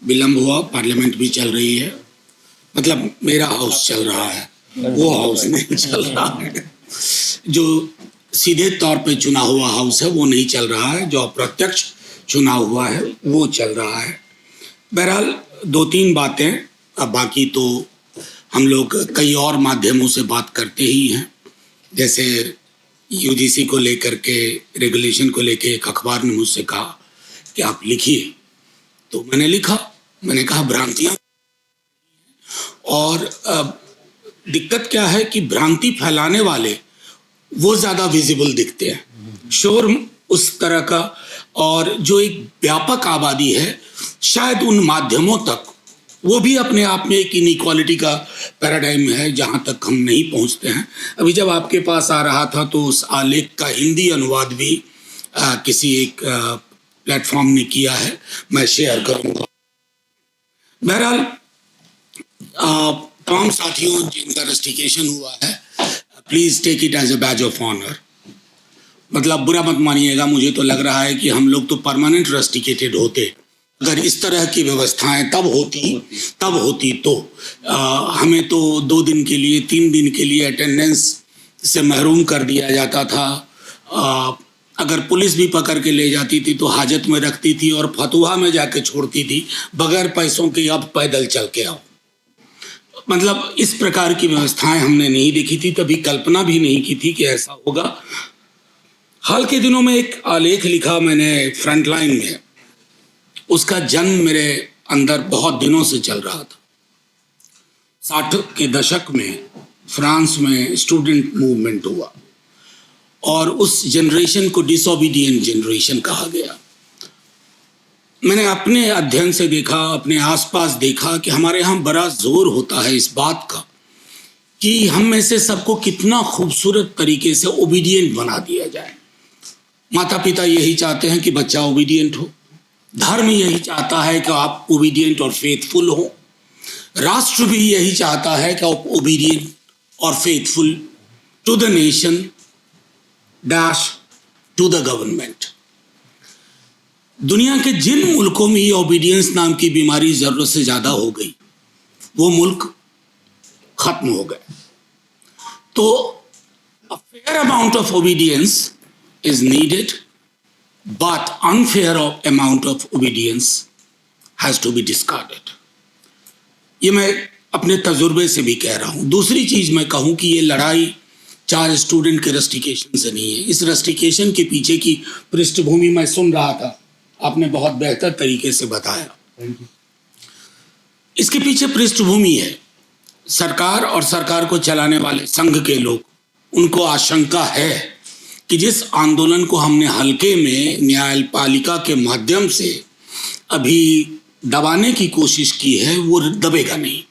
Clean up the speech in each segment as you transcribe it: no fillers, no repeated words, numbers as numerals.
विलम्ब हुआ, पार्लियामेंट भी चल रही है, मतलब मेरा हाउस चल रहा है, वो हाउस नहीं चल रहा है। जो सीधे तौर पे चुना हुआ हाउस है वो नहीं चल रहा है, जो अप्रत्यक्ष चुना हुआ है वो चल रहा है। बहरहाल दो तीन बातें, अब बाकी तो हम लोग कई और माध्यमों से बात करते ही हैं। जैसे यूजीसी को लेकर के, रेगुलेशन को लेके एक अखबार ने मुझसे कहा कि आप लिखिए, तो मैंने लिखा। मैंने कहा भ्रांतियां, और दिक्कत क्या है कि भ्रांति फैलाने वाले वो ज़्यादा विजिबल दिखते हैं, शोर उस तरह का, और जो एक व्यापक आबादी है शायद उन माध्यमों तक, वो भी अपने आप में एक इनइक्वालिटी का पैराडाइम है जहाँ तक हम नहीं पहुँचते हैं। अभी जब आपके पास आ रहा था तो उस आलेख का हिंदी अनुवाद भी किसी एक प्लेटफॉर्म ने किया है, मैं शेयर करूँगा। बहरहाल तमाम साथियों जिनका रस्टिकेशन हुआ है, please take it as a badge of honour. मतलब बुरा मत मानिएगा, मुझे तो लग रहा है कि हम लोग तो परमानेंट रस्टिकेटेड होते अगर इस तरह की व्यवस्थाएं तब होती तो हमें तो 2 दिन के लिए 3 दिन के लिए अटेंडेंस से महरूम कर दिया जाता था। अगर पुलिस भी पकड़ के ले जाती थी तो हाजत में रखती थी और फतुहा में जाके छोड़ती थी बगैर पैसों के, अब पैदल चल के आओ। मतलब इस प्रकार की व्यवस्थाएं हमने नहीं देखी थी, तभी कल्पना भी नहीं की थी कि ऐसा होगा। हाल के दिनों में एक आलेख लिखा मैंने फ्रंटलाइन में, उसका जन्म मेरे अंदर बहुत दिनों से चल रहा था। 60 के दशक में फ्रांस में स्टूडेंट मूवमेंट हुआ और उस जनरेशन को डिसोबीडिएंट जनरेशन कहा गया। मैंने अपने अध्ययन से देखा, अपने आसपास देखा कि हमारे यहाँ बड़ा जोर होता है इस बात का कि हम में से सबको कितना खूबसूरत तरीके से ओबीडिएंट बना दिया जाए। माता पिता यही चाहते हैं कि बच्चा ओबीडिएंट हो, धर्म यही चाहता है कि आप ओबीडिएंट और फेथफुल हो, राष्ट्र भी यही चाहता है कि आप ओबीडिएंट और faithful to the nation dash to the government. दुनिया के जिन मुल्कों में ये ओबीडियंस नाम की बीमारी जरूरत से ज्यादा हो गई, वो मुल्क खत्म हो गए। तो a fair amount of obedience is needed, but unfair amount of obedience has to be discarded. ये मैं अपने तजुर्बे से भी कह रहा हूँ। दूसरी चीज मैं कहूँ कि ये लड़ाई चार स्टूडेंट के रस्टिकेशन से नहीं है। इस रस्टिकेशन के पीछे की पृष्ठभूमि मैं सुन रहा था, आपने बहुत बेहतर तरीके से बताया। इसके पीछे पृष्ठभूमि है सरकार और सरकार को चलाने वाले संघ के लोग। उनको आशंका है कि जिस आंदोलन को हमने हल्के में न्यायपालिका के माध्यम से अभी दबाने की कोशिश की है वो दबेगा नहीं।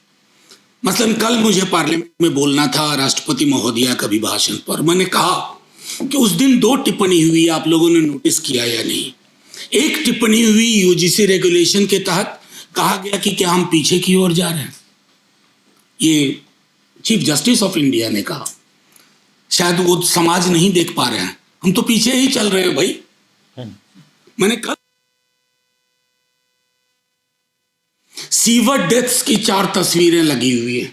मसलन कल मुझे पार्लियामेंट में बोलना था राष्ट्रपति महोदया के अभिभाषण पर। मैंने कहा कि उस दिन 2 टिप्पणी हुई, आप लोगों ने नोटिस किया या नहीं। एक टिप्पणी हुई यूजीसी रेगुलेशन के तहत, कहा गया कि क्या हम पीछे की ओर जा रहे हैं। ये चीफ जस्टिस ऑफ इंडिया ने कहा, शायद वो समाज नहीं देख पा रहे हैं, हम तो पीछे ही चल रहे हैं भाई। मैंने कल सीवर डेथ्स की 4 तस्वीरें लगी हुई हैं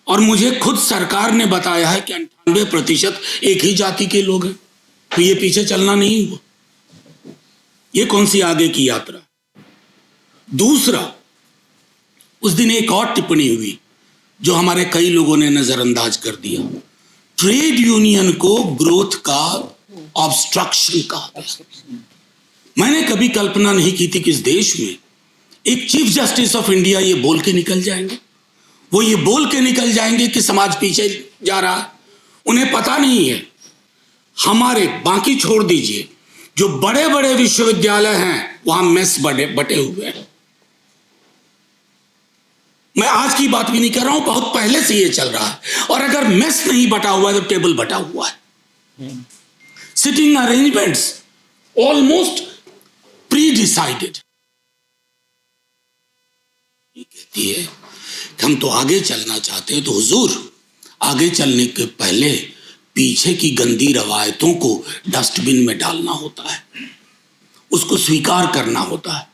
और मुझे खुद सरकार ने बताया है कि 98% एक ही जाति के लोग हैं। तो ये पीछे चलना नहीं हुआ, ये कौन सी आगे की यात्रा। दूसरा, उस दिन एक और टिप्पणी हुई जो हमारे कई लोगों ने नजरअंदाज कर दिया। ट्रेड यूनियन को ग्रोथ का ऑब्स्ट्रक्शन कहा। मैंने कभी कल्पना नहीं की थी कि इस देश में एक चीफ जस्टिस ऑफ इंडिया ये बोल के निकल जाएंगे। वो ये बोल के निकल जाएंगे कि समाज पीछे जा रहा है। उन्हें पता नहीं है हमारे, बाकी छोड़ दीजिए, जो बड़े बड़े विश्वविद्यालय हैं वहां मेस बटे हुए हैं। मैं आज की बात भी नहीं कर रहा हूं, बहुत पहले से ये चल रहा है। और अगर मेस नहीं बटा हुआ है तो टेबल बटा हुआ है। Sitting arrangements almost pre decided. कहती है कि हम तो आगे चलना चाहते हैं, तो हुजूर आगे चलने के पहले पीछे की गंदी रवायतों को डस्टबिन में डालना होता है, उसको स्वीकार करना होता है।